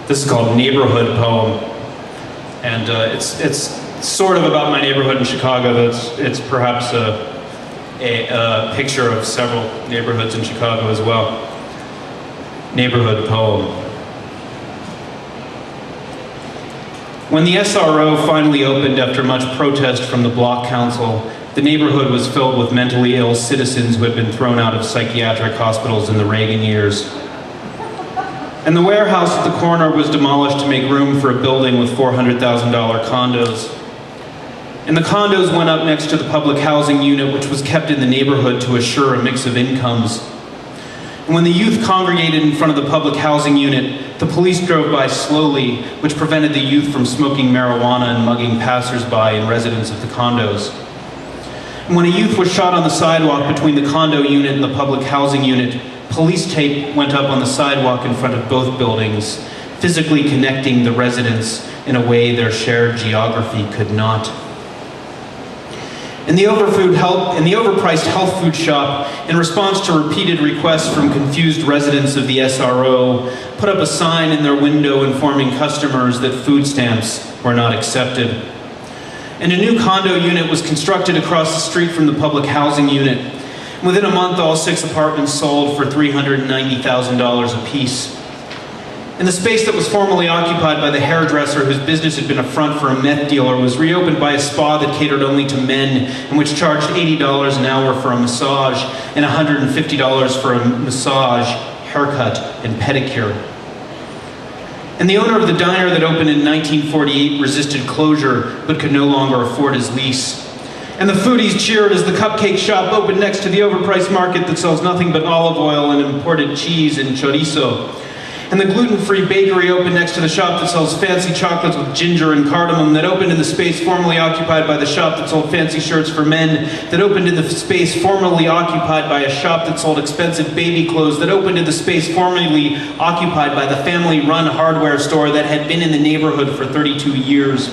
This is called Neighborhood Poem. And it's sort of about my neighborhood in Chicago. It's perhaps a picture of several neighborhoods in Chicago as well. Neighborhood Poem. When the SRO finally opened after much protest from the block council, the neighborhood was filled with mentally ill citizens who had been thrown out of psychiatric hospitals in the Reagan years. And the warehouse at the corner was demolished to make room for a building with $400,000 condos. And the condos went up next to the public housing unit, which was kept in the neighborhood to assure a mix of incomes. And when the youth congregated in front of the public housing unit, the police drove by slowly, which prevented the youth from smoking marijuana and mugging passersby and residents of the condos. And when a youth was shot on the sidewalk between the condo unit and the public housing unit, police tape went up on the sidewalk in front of both buildings, physically connecting the residents in a way their shared geography could not. In the overpriced health food shop, in response to repeated requests from confused residents of the SRO, put up a sign in their window informing customers that food stamps were not accepted. And a new condo unit was constructed across the street from the public housing unit. Within a month, all 6 apartments sold for $390,000 apiece. And the space that was formerly occupied by the hairdresser whose business had been a front for a meth dealer was reopened by a spa that catered only to men and which charged $80 an hour for a massage and $150 for a massage, haircut, and pedicure. And the owner of the diner that opened in 1948 resisted closure but could no longer afford his lease. And the foodies cheered as the cupcake shop opened next to the overpriced market that sells nothing but olive oil and imported cheese and chorizo. And the gluten-free bakery opened next to the shop that sells fancy chocolates with ginger and cardamom, that opened in the space formerly occupied by the shop that sold fancy shirts for men, that opened in the space formerly occupied by a shop that sold expensive baby clothes, that opened in the space formerly occupied by the family-run hardware store that had been in the neighborhood for 32 years.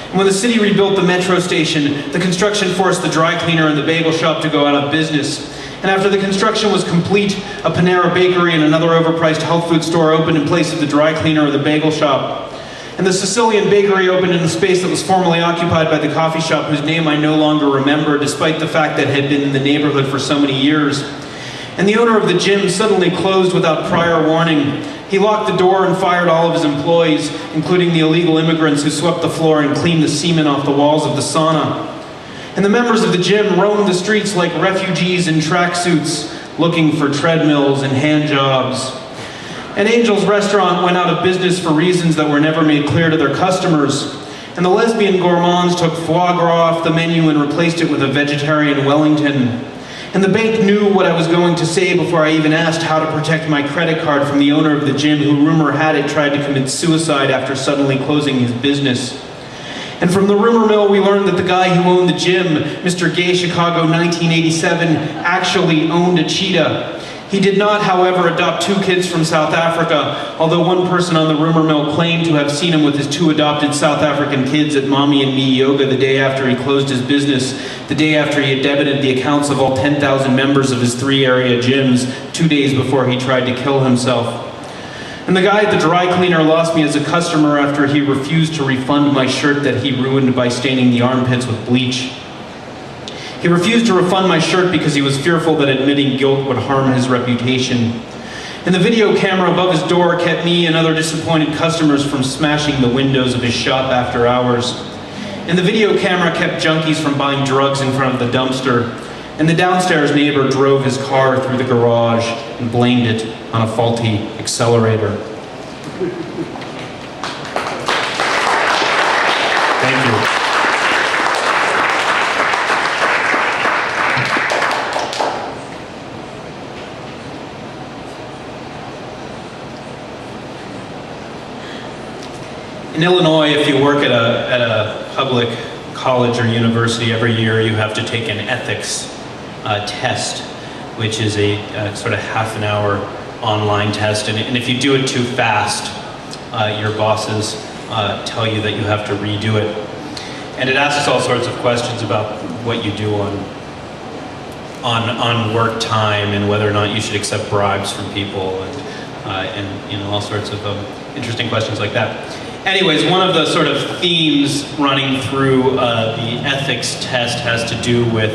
And when the city rebuilt the metro station, the construction forced the dry cleaner and the bagel shop to go out of business. And after the construction was complete, a Panera bakery and another overpriced health food store opened in place of the dry cleaner or the bagel shop. And the Sicilian bakery opened in the space that was formerly occupied by the coffee shop whose name I no longer remember, despite the fact that it had been in the neighborhood for so many years. And the owner of the gym suddenly closed without prior warning. He locked the door and fired all of his employees, including the illegal immigrants who swept the floor and cleaned the semen off the walls of the sauna. And the members of the gym roamed the streets like refugees in tracksuits, looking for treadmills and hand jobs. And Angel's restaurant went out of business for reasons that were never made clear to their customers. And the lesbian gourmands took foie gras off the menu and replaced it with a vegetarian Wellington. And the bank knew what I was going to say before I even asked how to protect my credit card from the owner of the gym, who rumor had it tried to commit suicide after suddenly closing his business. And from the rumor mill, we learned that the guy who owned the gym, Mr. Gay Chicago 1987, actually owned a cheetah. He did not, however, adopt 2 kids from South Africa, although one person on the rumor mill claimed to have seen him with his 2 adopted South African kids at Mommy and Me Yoga the day after he closed his business, the day after he had debited the accounts of all 10,000 members of his 3 area gyms, 2 days before he tried to kill himself. And the guy at the dry cleaner lost me as a customer after he refused to refund my shirt that he ruined by staining the armpits with bleach. He refused to refund my shirt because he was fearful that admitting guilt would harm his reputation. And the video camera above his door kept me and other disappointed customers from smashing the windows of his shop after hours. And the video camera kept junkies from buying drugs in front of the dumpster. And the downstairs neighbor drove his car through the garage and blamed it on a faulty accelerator. Thank you. In Illinois, if you work at a public college or university, every year you have to take an ethics test, which is a sort of half-an-hour online test. And if you do it too fast, your bosses tell you that you have to redo it. And it asks all sorts of questions about what you do on work time and whether or not you should accept bribes from people and you know, all sorts of interesting questions like that. Anyways, one of the sort of themes running through the ethics test has to do with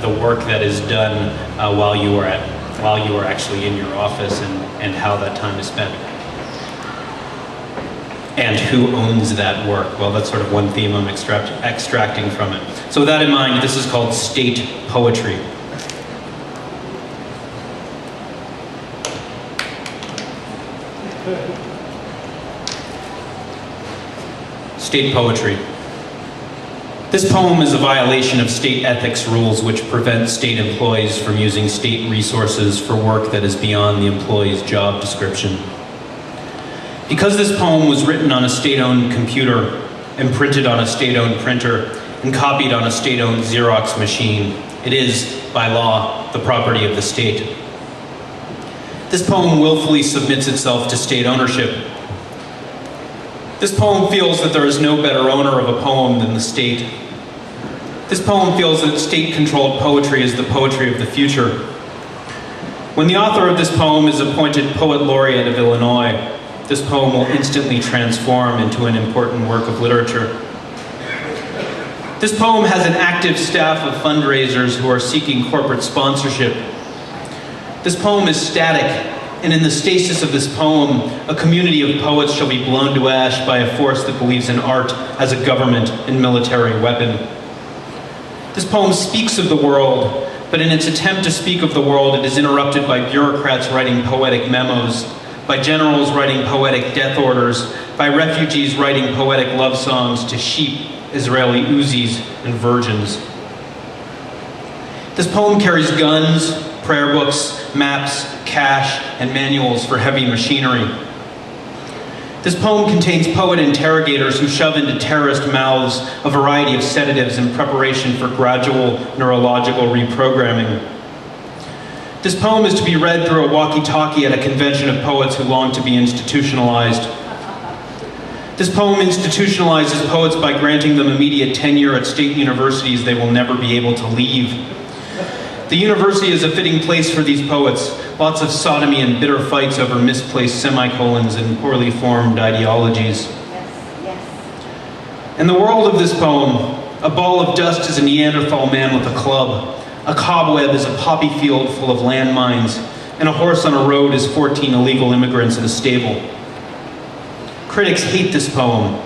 the work that is done while you are actually in your office, and how that time is spent. And who owns that work? Well, that's sort of one theme I'm extracting from it. So with that in mind, this is called state poetry. State poetry. This poem is a violation of state ethics rules which prevent state employees from using state resources for work that is beyond the employee's job description. Because this poem was written on a state-owned computer and printed on a state-owned printer and copied on a state-owned Xerox machine, it is, by law, the property of the state. This poem willfully submits itself to state ownership. This poem feels that there is no better owner of a poem than the state. This poem feels that state-controlled poetry is the poetry of the future. When the author of this poem is appointed Poet Laureate of Illinois, this poem will instantly transform into an important work of literature. This poem has an active staff of fundraisers who are seeking corporate sponsorship. This poem is static, and in the stasis of this poem, a community of poets shall be blown to ash by a force that believes in art as a government and military weapon. This poem speaks of the world, but in its attempt to speak of the world, it is interrupted by bureaucrats writing poetic memos, by generals writing poetic death orders, by refugees writing poetic love songs to sheep, Israeli Uzis, and virgins. This poem carries guns, prayer books, maps, cash, and manuals for heavy machinery. This poem contains poet interrogators who shove into terrorist mouths a variety of sedatives in preparation for gradual neurological reprogramming. This poem is to be read through a walkie-talkie at a convention of poets who long to be institutionalized. This poem institutionalizes poets by granting them immediate tenure at state universities they will never be able to leave. The university is a fitting place for these poets. Lots of sodomy and bitter fights over misplaced semicolons and poorly formed ideologies. In the world of this poem, a ball of dust is a Neanderthal man with a club. A cobweb is a poppy field full of landmines, and a horse on a road is 14 illegal immigrants in a stable. Critics hate this poem.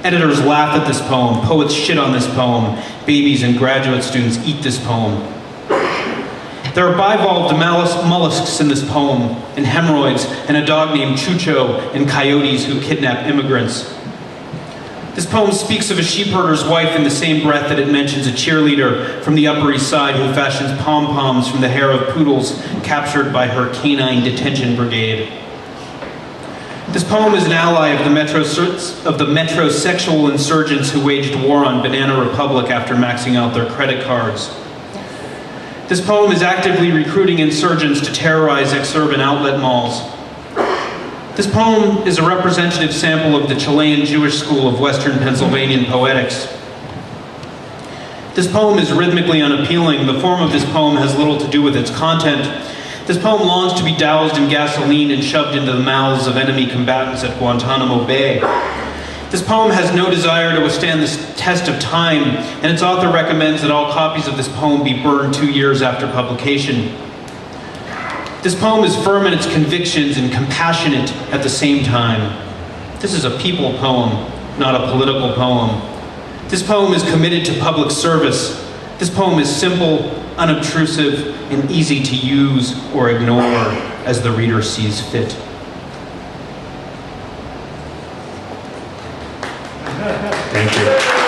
Editors laugh at this poem. Poets shit on this poem. Babies and graduate students eat this poem. There are bivalved mollusks in this poem, and hemorrhoids, and a dog named Chucho, and coyotes who kidnap immigrants. This poem speaks of a sheepherder's wife in the same breath that it mentions a cheerleader from the Upper East Side who fashions pom-poms from the hair of poodles captured by her canine detention brigade. This poem is an ally of the metrosexual insurgents who waged war on Banana Republic after maxing out their credit cards. This poem is actively recruiting insurgents to terrorize ex-urban outlet malls. This poem is a representative sample of the Chilean Jewish school of Western Pennsylvanian poetics. This poem is rhythmically unappealing. The form of this poem has little to do with its content. This poem longs to be doused in gasoline and shoved into the mouths of enemy combatants at Guantanamo Bay. This poem has no desire to withstand this test of time, and its author recommends that all copies of this poem be burned 2 years after publication. This poem is firm in its convictions and compassionate at the same time. This is a people poem, not a political poem. This poem is committed to public service. This poem is simple, unobtrusive, and easy to use or ignore as the reader sees fit. Thank you.